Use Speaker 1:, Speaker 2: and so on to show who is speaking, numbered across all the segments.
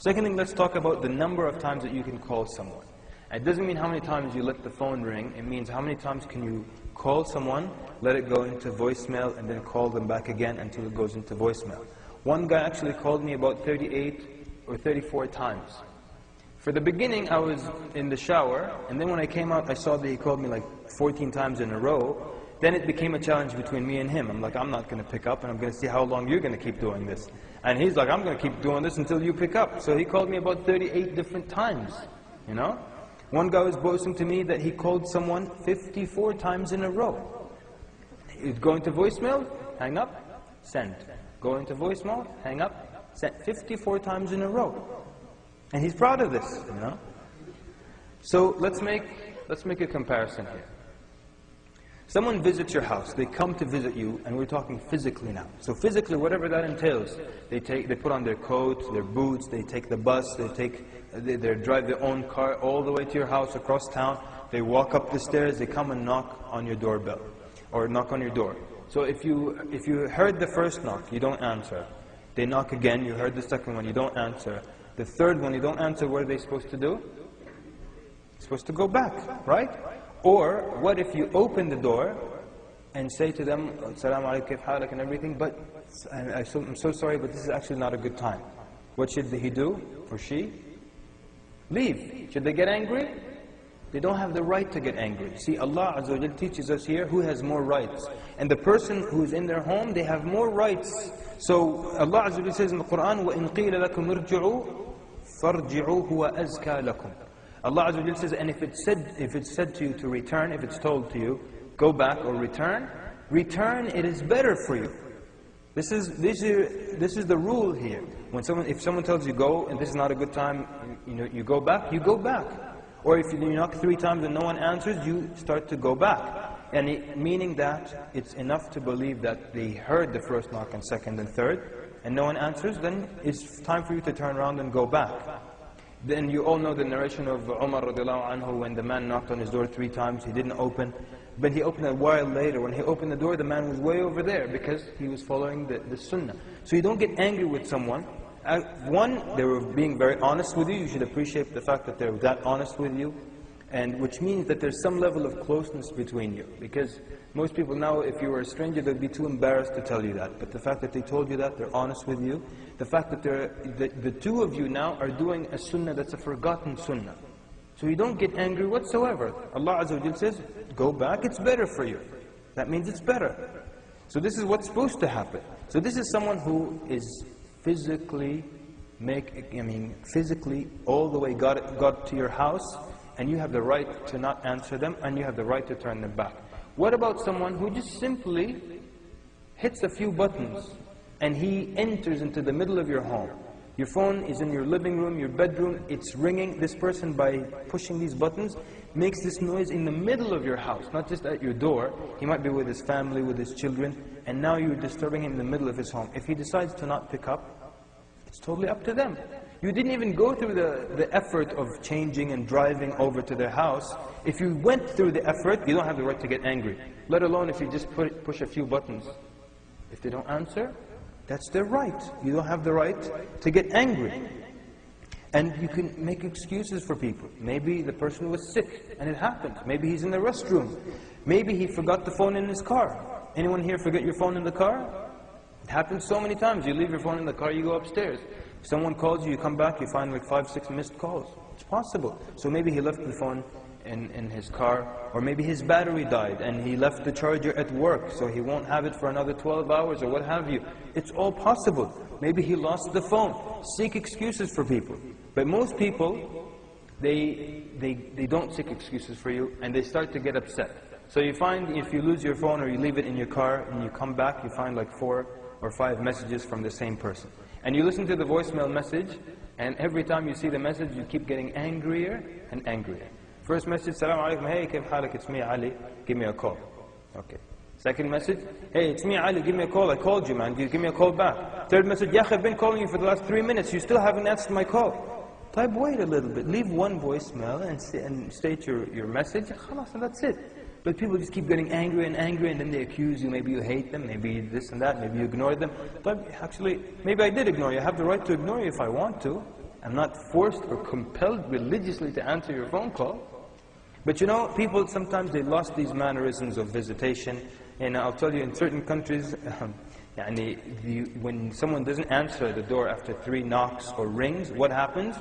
Speaker 1: Second thing, let's talk about the number of times that you can call someone. It doesn't mean how many times you let the phone ring. It means how many times can you call someone, let it go into voicemail, and then call them back again until it goes into voicemail. One guy actually called me about 38 or 34 times. For the beginning, I was in the shower, and then when I came out, I saw that he called me like 14 times in a row. Then it became a challenge between me and him. I'm like, I'm not going to pick up, and I'm going to see how long you're going to keep doing this. And he's like, I'm going to keep doing this until you pick up. So he called me about 38 different times, you know. One guy was boasting to me that he called someone 54 times in a row. He'd go into voicemail, hang up, send. Go into voicemail, hang up, send. 54 times in a row. And he's proud of this, you know. So let's make a comparison here. Someone visits your house, they come to visit you, and we're talking physically now. So physically, whatever that entails, they put on their coat, their boots, they take the bus, they drive their own car all the way to your house across town, they walk up the stairs, they come and knock on your doorbell, or knock on your door. So if you heard the first knock, you don't answer. They knock again, you heard the second one, you don't answer. The third one, you don't answer, what are they supposed to do? They're supposed to go back, right? Or, what if you open the door and say to them, Assalamu alaikum, kayf halak, and everything, but I'm so sorry, but this is actually not a good time. What should he do, or she? Leave. Should they get angry? They don't have the right to get angry. See, Allah Azza wa Jal teaches us here who has more rights. And the person who's in their home, they have more rights. So, Allah Azza wa Jal says in the Quran, وَإِن قِيلَ لَكُمْ ارْجِعُوا فَارْجِعُوا هُوَ أَزْكَى لَكُمْ. Allah Azza wa Jal says, and if it's said to you to return, if it's told to you, go back or return, it is better for you. This is the rule here. If someone tells you go, and this is not a good time, you go back, you go back. Or if you knock 3 times and no one answers, you start to go back. And meaning that it's enough to believe that they heard the first knock and second and third, and no one answers, then it's time for you to turn around and go back. Then you all know the narration of Umar radiallahu anhu when the man knocked on his door 3 times, he didn't open. But he opened a while later. When he opened the door, the man was way over there because he was following the sunnah. So you don't get angry with someone. One, they were being very honest with you. You should appreciate the fact that they're that honest with you. And which means that there's some level of closeness between you. Because most people now, if you were a stranger, they'd be too embarrassed to tell you that. But the fact that they told you that, they're honest with you. The fact that the two of you now are doing a sunnah that's a forgotten sunnah. So you don't get angry whatsoever. Allah Azza wa Jal says, go back, it's better for you. That means it's better. So this is what's supposed to happen. So this is someone who is physically all the way got to your house, and you have the right to not answer them, and you have the right to turn them back. What about someone who just simply hits a few buttons, and he enters into the middle of your home? Your phone is in your living room, your bedroom, it's ringing. This person, by pushing these buttons, makes this noise in the middle of your house, not just at your door. He might be with his family, with his children, and now you're disturbing him in the middle of his home. If he decides to not pick up, it's totally up to them. You didn't even go through the effort of changing and driving over to their house. If you went through the effort, you don't have the right to get angry. Let alone if you just push a few buttons. If they don't answer, that's their right. You don't have the right to get angry. And you can make excuses for people. Maybe the person was sick, and it happened. Maybe he's in the restroom. Maybe he forgot the phone in his car. Anyone here forget your phone in the car? It happens so many times. You leave your phone in the car, you go upstairs. If someone calls you, you come back, you find like 5, 6 missed calls. It's possible. So maybe he left the phone in his car, or maybe his battery died and he left the charger at work, so he won't have it for another 12 hours or what have you. It's all possible. Maybe he lost the phone. Seek excuses for people. But most people, they don't seek excuses for you, and they start to get upset. So you find if you lose your phone or you leave it in your car and you come back, you find like 4 or 5 messages from the same person. And you listen to the voicemail message, and every time you see the message, you keep getting angrier and angrier. First message, Assalamu alaikum, hey, kayf halak, it's me, Ali, give me a call. Okay. Second message, hey, it's me, Ali, give me a call, I called you, man, give me a call back. Third message, yeah, I've been calling you for the last 3 minutes, you still haven't answered my call. Type, wait a little bit, leave one voicemail and state your message, and that's it. But people just keep getting angry, and then they accuse you. Maybe you hate them, maybe this and that, maybe you ignore them. But actually, maybe I did ignore you. I have the right to ignore you if I want to. I'm not forced or compelled religiously to answer your phone call. But you know, people sometimes they lost these mannerisms of visitation. And I'll tell you, in certain countries, when someone doesn't answer the door after 3 knocks or rings, what happens?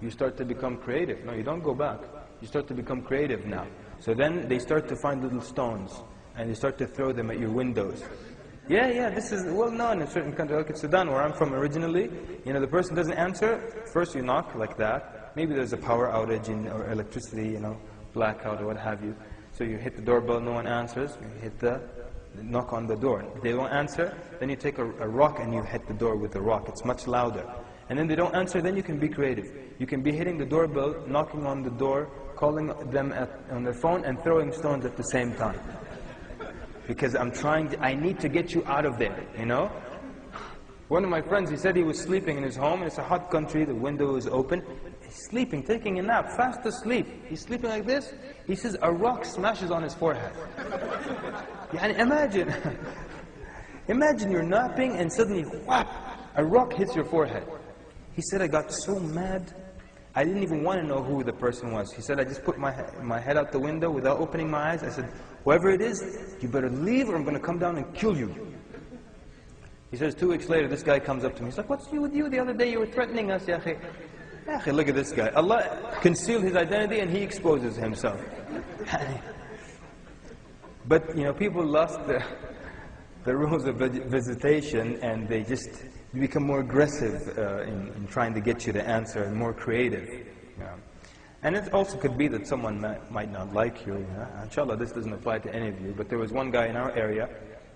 Speaker 1: You start to become creative. No, you don't go back. You start to become creative now. So then they start to find little stones, and they start to throw them at your windows. Yeah, this is well known in certain countries. Like in Sudan, where I'm from originally, you know, the person doesn't answer, first you knock like that. Maybe there's a power outage or electricity, you know, blackout or what have you. So you hit the doorbell, no one answers. You hit knock on the door. If they don't answer, then you take a rock and you hit the door with the rock. It's much louder. And then they don't answer, then you can be creative. You can be hitting the doorbell, knocking on the door, calling them on their phone, and throwing stones at the same time. Because I need to get you out of there, you know? One of my friends, he said he was sleeping in his home, and it's a hot country, the window is open. He's sleeping, taking a nap, fast asleep. He's sleeping like this. He says a rock smashes on his forehead. Imagine, imagine you're napping and suddenly, whap, a rock hits your forehead. He said, I got so mad, I didn't even want to know who the person was. He said, I just put my head out the window without opening my eyes. I said, whoever it is, you better leave or I'm going to come down and kill you. He says, 2 weeks later, this guy comes up to me. He's like, what's with you? The other day you were threatening us, ya akhi. Ya akhi, look at this guy. Allah concealed his identity and he exposes himself. But, you know, people lost the rules of visitation, and they become more aggressive in trying to get you to answer, and more creative. Yeah. And it also could be that someone might not like you. Inshallah, this doesn't apply to any of you, but there was one guy in our area,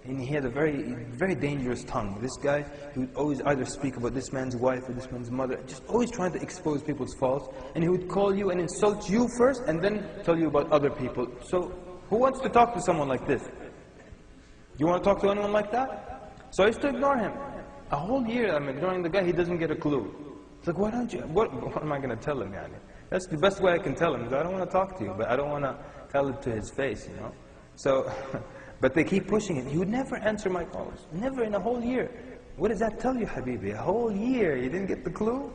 Speaker 1: and he had a very, very dangerous tongue. This guy, he would always either speak about this man's wife or this man's mother, just always trying to expose people's faults, and he would call you and insult you first, and then tell you about other people. So, who wants to talk to someone like this? You want to talk to anyone like that? So I used to ignore him. A whole year I'm ignoring the guy, he doesn't get a clue. It's like, why don't you, what am I going to tell him, yani? That's the best way I can tell him, because I don't want to talk to you, but I don't want to tell it to his face, you know. So, but they keep pushing it. He would never answer my calls. Never in a whole year. What does that tell you, Habibi? A whole year, you didn't get the clue?